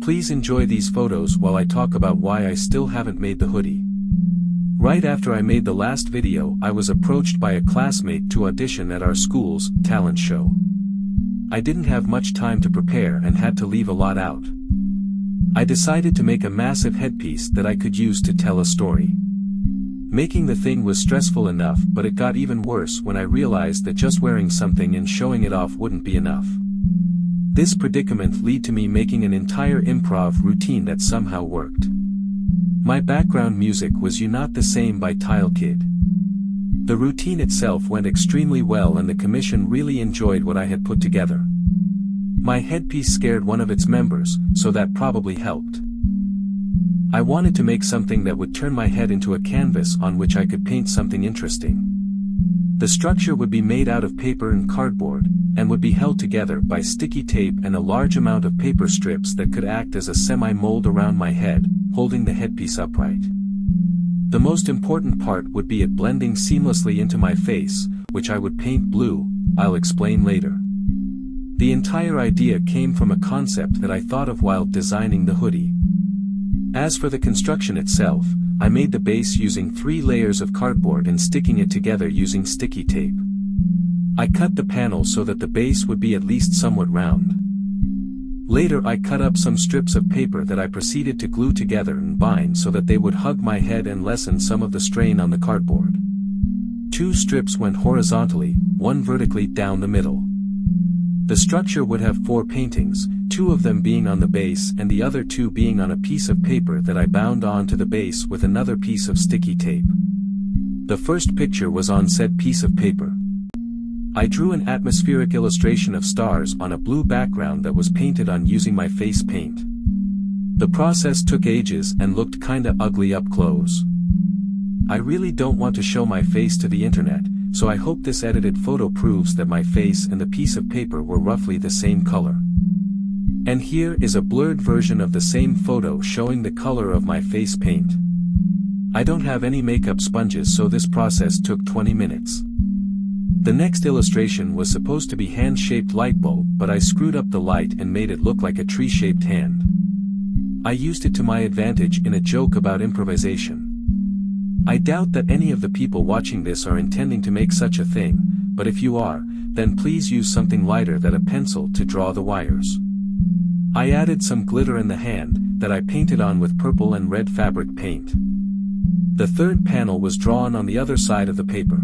Please enjoy these photos while I talk about why I still haven't made the hoodie. Right after I made the last video, I was approached by a classmate to audition at our school's talent show. I didn't have much time to prepare and had to leave a lot out. I decided to make a massive headpiece that I could use to tell a story. Making the thing was stressful enough, but it got even worse when I realized that just wearing something and showing it off wouldn't be enough. This predicament led to me making an entire improv routine that somehow worked. My background music was "You Not the Same" by Tile Kid. The routine itself went extremely well and the commission really enjoyed what I had put together. My headpiece scared one of its members, so that probably helped. I wanted to make something that would turn my head into a canvas on which I could paint something interesting. The structure would be made out of paper and cardboard, and would be held together by sticky tape and a large amount of paper strips that could act as a semi-mold around my head, holding the headpiece upright. The most important part would be it blending seamlessly into my face, which I would paint blue. I'll explain later. The entire idea came from a concept that I thought of while designing the hoodie. As for the construction itself, I made the base using 3 layers of cardboard and sticking it together using sticky tape. I cut the panel so that the base would be at least somewhat round. Later I cut up some strips of paper that I proceeded to glue together and bind so that they would hug my head and lessen some of the strain on the cardboard. 2 strips went horizontally, 1 vertically down the middle. The structure would have 4 paintings, 2 of them being on the base and the other 2 being on a piece of paper that I bound onto the base with another piece of sticky tape. The first picture was on said piece of paper. I drew an atmospheric illustration of stars on a blue background that was painted on using my face paint. The process took ages and looked kinda ugly up close. I really don't want to show my face to the internet, so I hope this edited photo proves that my face and the piece of paper were roughly the same color. And here is a blurred version of the same photo showing the color of my face paint. I don't have any makeup sponges, so this process took 20 minutes. The next illustration was supposed to be hand-shaped light bulb, but I screwed up the light and made it look like a tree-shaped hand. I used it to my advantage in a joke about improvisation. I doubt that any of the people watching this are intending to make such a thing, but if you are, then please use something lighter than a pencil to draw the wires. I added some glitter in the hand, that I painted on with purple and red fabric paint. The third panel was drawn on the other side of the paper.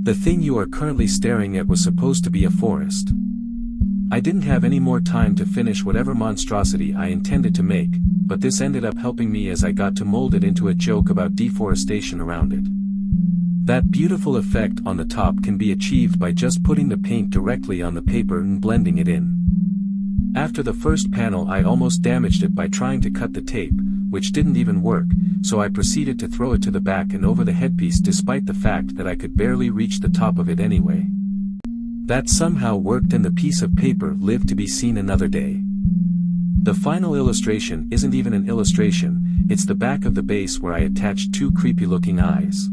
The thing you are currently staring at was supposed to be a forest. I didn't have any more time to finish whatever monstrosity I intended to make, but this ended up helping me as I got to mold it into a joke about deforestation around it. That beautiful effect on the top can be achieved by just putting the paint directly on the paper and blending it in. After the first panel I almost damaged it by trying to cut the tape, which didn't even work, so I proceeded to throw it to the back and over the headpiece despite the fact that I could barely reach the top of it anyway. That somehow worked and the piece of paper lived to be seen another day. The final illustration isn't even an illustration, it's the back of the base where I attached 2 creepy-looking eyes.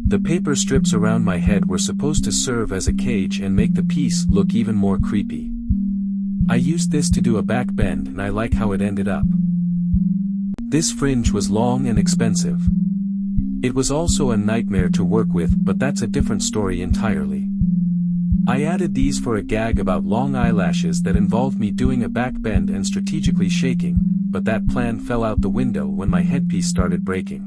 The paper strips around my head were supposed to serve as a cage and make the piece look even more creepy. I used this to do a back bend and I like how it ended up. This fringe was long and expensive. It was also a nightmare to work with, but that's a different story entirely. I added these for a gag about long eyelashes that involved me doing a back bend and strategically shaking, but that plan fell out the window when my headpiece started breaking.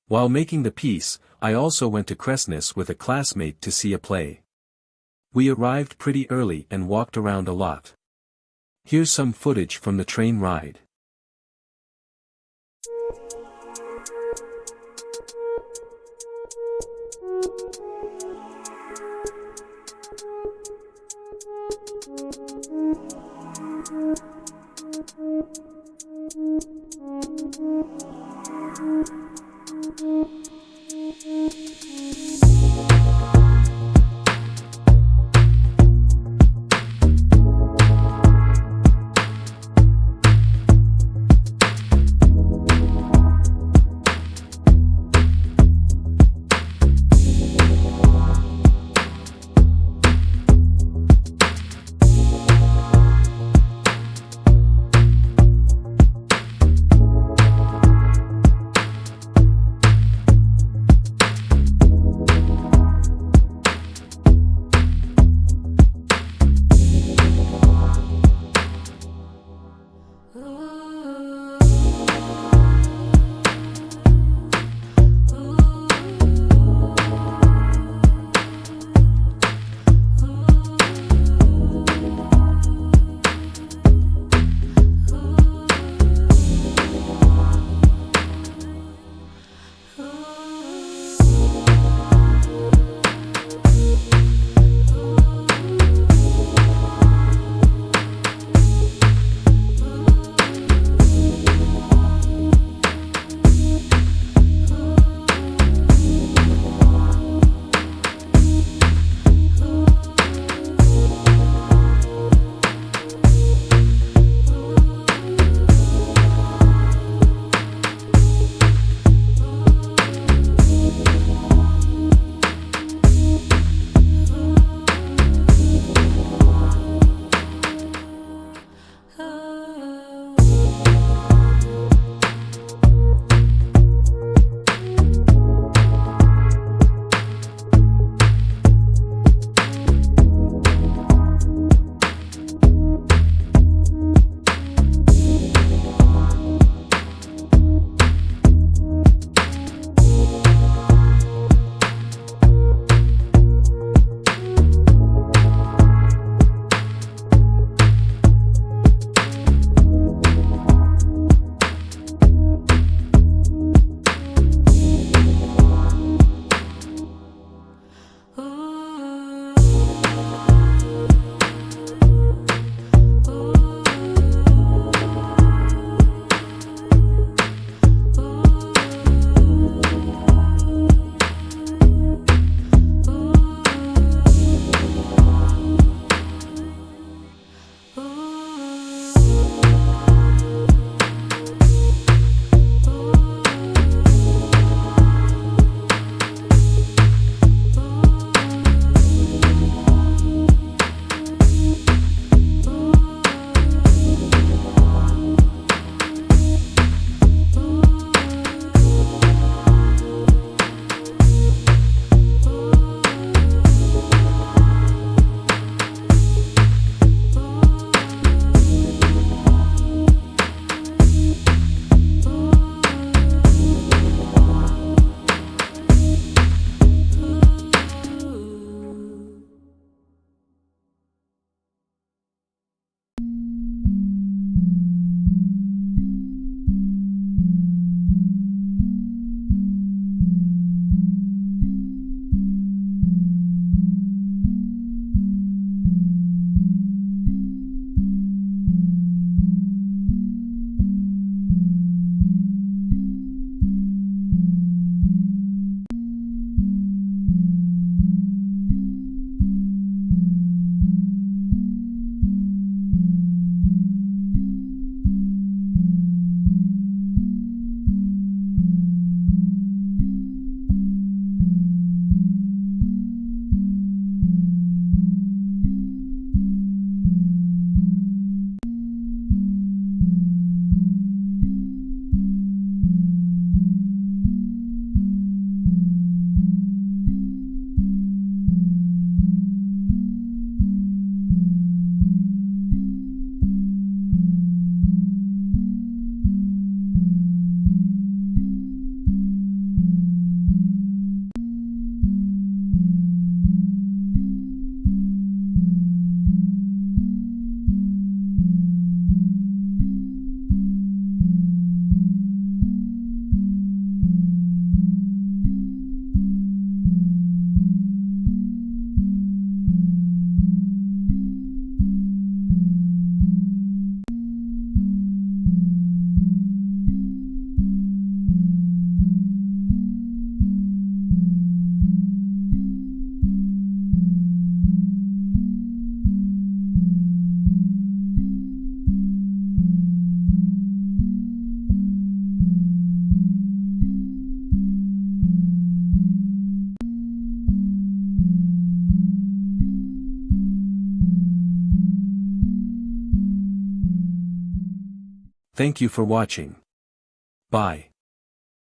While making the piece, I also went to Cressness with a classmate to see a play. We arrived pretty early and walked around a lot. Here's some footage from the train ride. Thank you for watching. Bye.